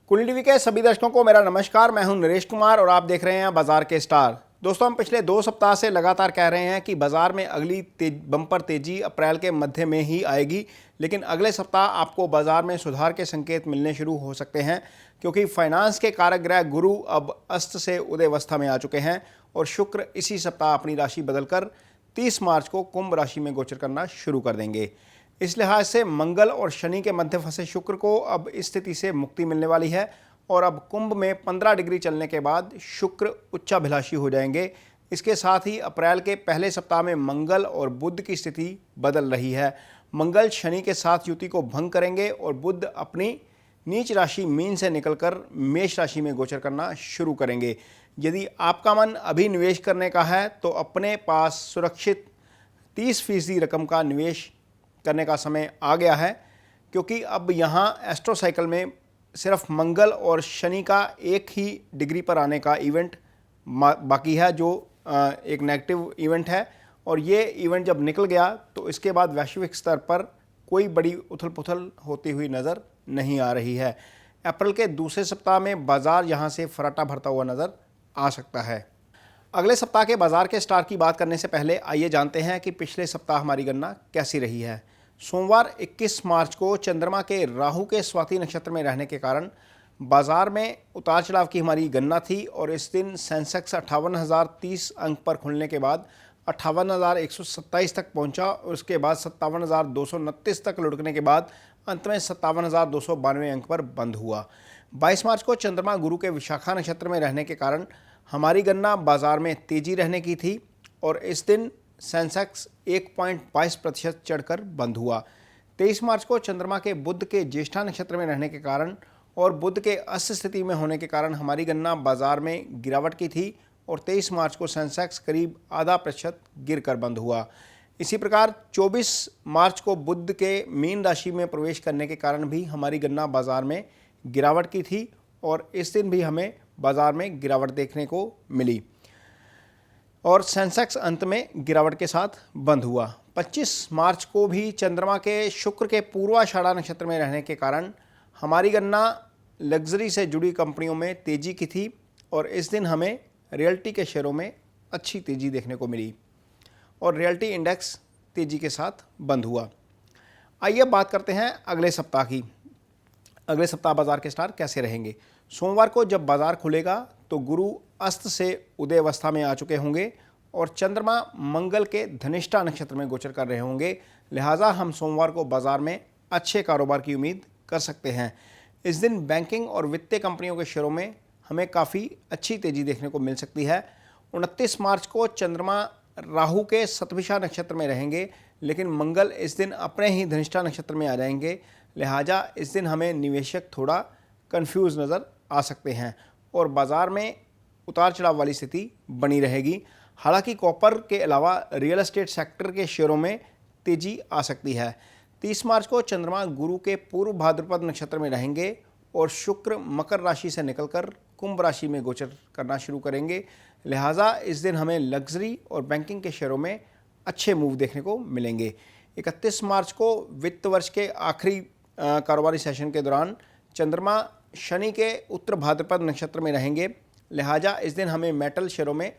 कुंडली टीवी के सभी दर्शकों को मेरा नमस्कार। मैं हूं नरेश कुमार और आप देख रहे हैं बाजार के स्टार। दोस्तों, हम पिछले 2 सप्ताह से लगातार कह रहे हैं कि बाजार में अगली बम्पर तेजी अप्रैल के मध्य में ही आएगी, लेकिन अगले सप्ताह आपको बाजार में सुधार के संकेत मिलने शुरू हो सकते हैं, क्योंकि फाइनेंस के कारक ग्रह गुरु अब अस्त से उदयावस्था में आ चुके हैं और शुक्र इसी सप्ताह अपनी राशि बदलकर 30 मार्च को कुंभ राशि में गोचर करना शुरू कर देंगे। इस लिहाज से मंगल और शनि के मध्य फंसे शुक्र को अब इस स्थिति से मुक्ति मिलने वाली है और अब कुंभ में 15 डिग्री चलने के बाद शुक्र उच्चाभिलाषी हो जाएंगे। इसके साथ ही अप्रैल के पहले सप्ताह में मंगल और बुध की स्थिति बदल रही है। मंगल शनि के साथ युति को भंग करेंगे और बुध अपनी नीच राशि मीन से निकलकर मेष राशि में गोचर करना शुरू करेंगे। यदि आपका मन अभी निवेश करने का है तो अपने पास सुरक्षित 30% रकम का निवेश करने का समय आ गया है, क्योंकि अब यहाँ एस्ट्रो साइकिल में सिर्फ मंगल और शनि का एक ही डिग्री पर आने का इवेंट बाकी है, जो एक नेगेटिव इवेंट है। और ये इवेंट जब निकल गया तो इसके बाद वैश्विक स्तर पर कोई बड़ी उथल पुथल होती हुई नज़र नहीं आ रही है। अप्रैल के दूसरे सप्ताह में बाजार यहाँ से फराटा भरता हुआ नज़र आ सकता है। अगले सप्ताह के बाजार के स्टार की बात करने से पहले आइए जानते हैं कि पिछले सप्ताह हमारी गणना कैसी रही है। सोमवार 21 मार्च को चंद्रमा के राहु के स्वाति नक्षत्र में रहने के कारण बाजार में उतार चढ़ाव की हमारी गणना थी और इस दिन सेंसेक्स 58,030 अंक पर खुलने के बाद 58,127 तक पहुंचा और उसके बाद 57,229 तक लुढ़कने के बाद अंत में 57,292 अंक पर बंद हुआ। 22 मार्च को चंद्रमा गुरु के विशाखा नक्षत्र में रहने के कारण हमारी गणना बाजार में तेजी रहने की थी और इस दिन सेंसेक्स 1.22% चढ़कर बंद हुआ। 23 मार्च को चंद्रमा के बुध के ज्येष्ठा नक्षत्र में रहने के कारण और बुध के अस्त स्थिति में होने के कारण हमारी गणना बाजार में गिरावट की थी और 23 मार्च को सेंसेक्स करीब आधा प्रतिशत गिर कर बंद हुआ। इसी प्रकार 24 मार्च को बुध के मीन राशि में प्रवेश करने के कारण भी हमारी गणना बाजार में गिरावट की थी और इस दिन भी हमें बाजार में गिरावट देखने को मिली और सेंसेक्स अंत में गिरावट के साथ बंद हुआ। 25 मार्च को भी चंद्रमा के शुक्र के पूर्वाषाढ़ा नक्षत्र में रहने के कारण हमारी गणना लग्जरी से जुड़ी कंपनियों में तेजी की थी और इस दिन हमें रियल्टी के शेयरों में अच्छी तेजी देखने को मिली और रियल्टी इंडेक्स तेजी के साथ बंद हुआ। आइए बात करते हैं अगले सप्ताह की। अगले सप्ताह बाजार के स्टार कैसे रहेंगे। सोमवार को जब बाजार खुलेगा तो गुरु अस्त से उदयावस्था में आ चुके होंगे और चंद्रमा मंगल के धनिष्ठा नक्षत्र में गोचर कर रहे होंगे, लिहाजा हम सोमवार को बाजार में अच्छे कारोबार की उम्मीद कर सकते हैं। इस दिन बैंकिंग और वित्तीय कंपनियों के शेयरों में हमें काफ़ी अच्छी तेजी देखने को मिल सकती है। 29 मार्च को चंद्रमा राहु के शतभिषा नक्षत्र में रहेंगे, लेकिन मंगल इस दिन अपने ही धनिष्ठा नक्षत्र में आ जाएंगे, लिहाजा इस दिन हमें निवेशक थोड़ा कंफ्यूज नज़र आ सकते हैं और बाज़ार में उतार चढ़ाव वाली स्थिति बनी रहेगी। हालांकि कॉपर के अलावा रियल एस्टेट सेक्टर के शेयरों में तेजी आ सकती है। 30 मार्च को चंद्रमा गुरु के पूर्व भाद्रपद नक्षत्र में रहेंगे और शुक्र मकर राशि से निकलकर कुंभ राशि में गोचर करना शुरू करेंगे, लिहाजा इस दिन हमें लग्जरी और बैंकिंग के शेयरों में अच्छे मूव देखने को मिलेंगे। 31 मार्च को वित्त वर्ष के आखिरी कारोबारी सेशन के दौरान चंद्रमा शनि के उत्तर भाद्रपद नक्षत्र में रहेंगे, लिहाजा इस दिन हमें मेटल शेयरों में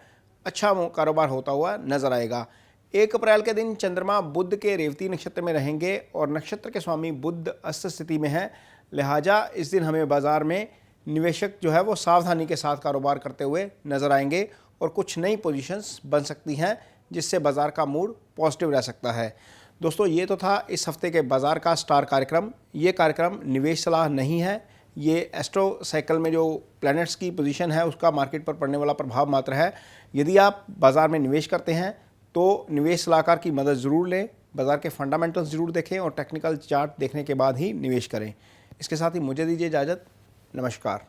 अच्छा कारोबार होता हुआ नजर आएगा। 1 अप्रैल के दिन चंद्रमा बुध के रेवती नक्षत्र में रहेंगे और नक्षत्र के स्वामी बुध अस्त स्थिति में है, लिहाजा इस दिन हमें बाजार में निवेशक जो है वो सावधानी के साथ कारोबार करते हुए नजर आएंगे और कुछ नई पोजीशंस बन सकती हैं, जिससे बाजार का मूड पॉजिटिव रह सकता है। दोस्तों, ये तो था इस हफ्ते के बाजार का स्टार कार्यक्रम। ये कार्यक्रम निवेश सलाह नहीं है, ये एस्ट्रो साइकिल में जो प्लैनेट्स की पोजीशन है उसका मार्केट पर पड़ने वाला प्रभाव मात्र है। यदि आप बाज़ार में निवेश करते हैं तो निवेश सलाहकार की मदद ज़रूर लें, बाज़ार के फंडामेंटल्स ज़रूर देखें और टेक्निकल चार्ट देखने के बाद ही निवेश करें। इसके साथ ही मुझे दीजिए इजाज़त। नमस्कार।